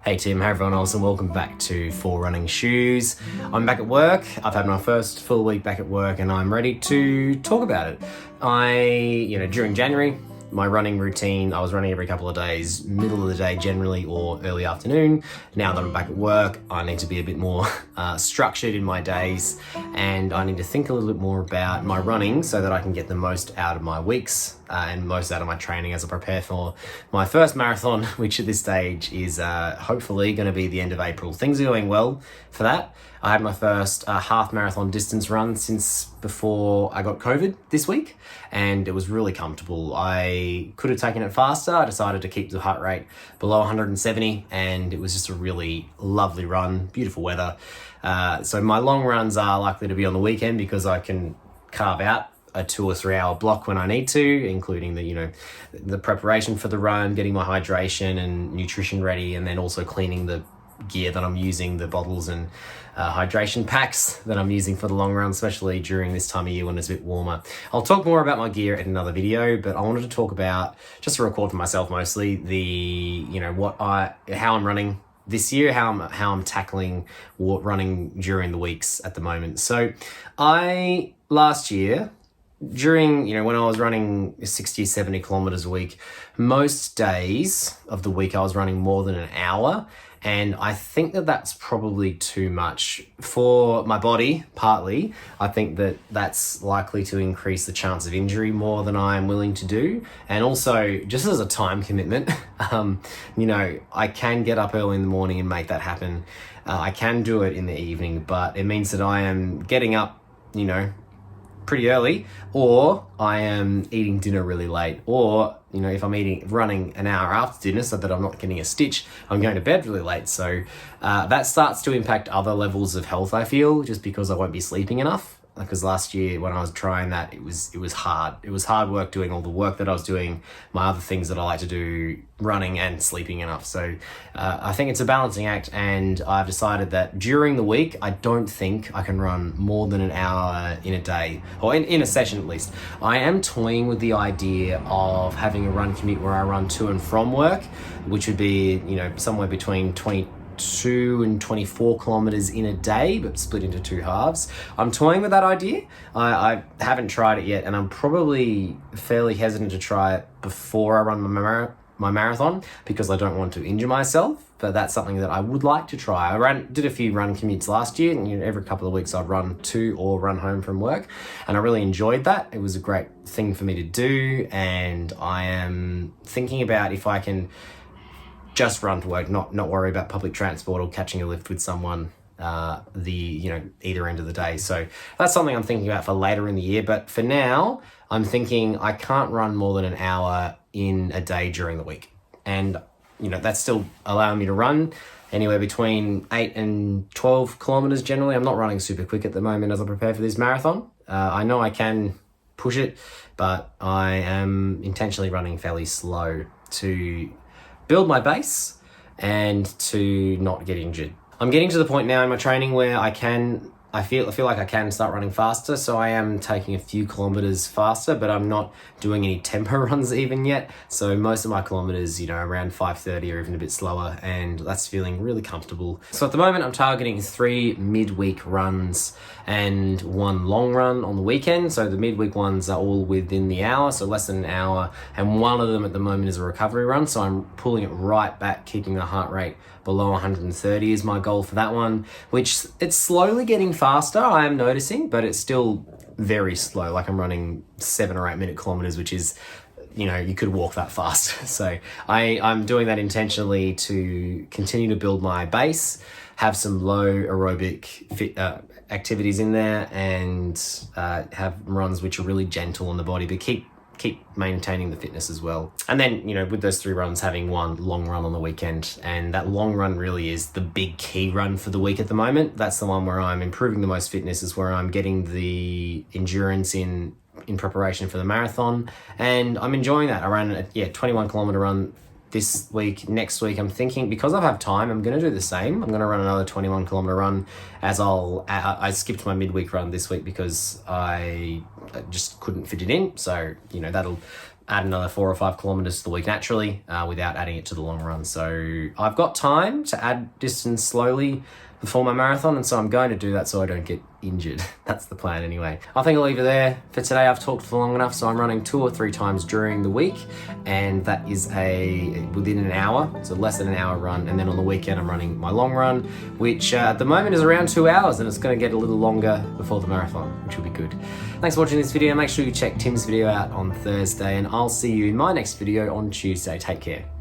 Hey Tim, hey everyone else, and welcome back to For Running Shoes. I'm back at work. I've had my first full week back at work and I'm ready to talk about it. During January, my running routine, I was running every couple of days, middle of the day generally or early afternoon. Now that I'm back at work, I need to be a bit more structured in my days, and I need to think a little bit more about my running so that I can get the most out of my weeks and most out of my training as I prepare for my first marathon, which at this stage is hopefully going to be the end of April. Things are going well for that. I had my first half marathon distance run since before I got COVID this week, and it was really comfortable. I could have taken it faster. I decided to keep the heart rate below 170, and it was just a really lovely run, beautiful weather. So my long runs are likely to be on the weekend because I can carve out a 2 or 3 hour block when I need to, including the preparation for the run, getting my hydration and nutrition ready, and then also cleaning the gear that I'm using, the bottles and hydration packs that I'm using for the long run, especially during this time of year when it's a bit warmer. I'll talk more about my gear in another video, but I wanted to talk about, just to record for myself mostly, how I'm running this year, how I'm tackling running during the weeks at the moment. So last year, during, when I was running 60, 70 kilometers a week, most days of the week I was running more than an hour. And I think that that's probably too much for my body, partly. I think that that's likely to increase the chance of injury more than I am willing to do. And also, just as a time commitment, I can get up early in the morning and make that happen. I can do it in the evening, but it means that I am getting up, pretty early, or I am eating dinner really late, or if I'm running an hour after dinner so that I'm not getting a stitch, I'm going to bed really late. So that starts to impact other levels of health, I feel, just because I won't be sleeping enough. Because last year when I was trying that, it was hard. It was hard work doing all the work that I was doing, my other things that I like to do, running and sleeping enough. So I think it's a balancing act, and I've decided that during the week, I don't think I can run more than an hour in a day, or in a session at least. I am toying with the idea of having a run commute where I run to and from work, which would be, somewhere between 22 and 24 kilometers in a day, but split into two halves. I'm toying with that idea. I haven't tried it yet, and I'm probably fairly hesitant to try it before I run my marathon because I don't want to injure myself. But that's something that I would like to try. Did a few run commutes last year, and every couple of weeks I'd run to or run home from work, and I really enjoyed that. It was a great thing for me to do, and I am thinking about if I can just run to work, not worry about public transport or catching a lift with someone either end of the day. So that's something I'm thinking about for later in the year. But for now, I'm thinking I can't run more than an hour in a day during the week. And, that's still allowing me to run anywhere between 8 and 12 kilometers generally. I'm not running super quick at the moment as I prepare for this marathon. I know I can push it, but I am intentionally running fairly slow to build my base and to not get injured. I'm getting to the point now in my training where I feel like I can start running faster, so I am taking a few kilometers faster, but I'm not doing any tempo runs even yet. So most of my kilometers, around 5:30 or even a bit slower, and that's feeling really comfortable. So at the moment, I'm targeting 3 midweek runs and 1 long run on the weekend. So the midweek ones are all within the hour, so less than an hour, and one of them at the moment is a recovery run. So I'm pulling it right back, keeping the heart rate below 130 is my goal for that one, which it's slowly getting faster, I am noticing, but it's still very slow. Like I'm running 7 or 8 minute kilometers, which is, you could walk that fast. So I'm doing that intentionally to continue to build my base, have some low aerobic activities in there, and have runs which are really gentle on the body, but keep maintaining the fitness as well. And then, with those 3 runs, having 1 long run on the weekend. And that long run really is the big key run for the week at the moment. That's the one where I'm improving the most fitness, is where I'm getting the endurance in preparation for the marathon. And I'm enjoying that. I ran a 21 kilometer run this week. Next week, I'm thinking, because I have time, I'm going to do the same. I'm going to run another 21 kilometer run, as I skipped my midweek run this week because I just couldn't fit it in. So, that'll add another 4 or 5 kilometers to the week naturally without adding it to the long run. So I've got time to add distance slowly before my marathon, and so I'm going to do that so I don't get injured. That's the plan anyway. I think I'll leave it there for today. I've talked for long enough, so I'm running 2 or 3 times during the week, and that is within an hour, so less than an hour run. And then on the weekend I'm running my long run, which at the moment is around 2 hours, and it's going to get a little longer before the marathon, which will be good. Thanks for watching this video. Make sure you check Tim's video out on Thursday, and I'll see you in my next video on Tuesday. Take care.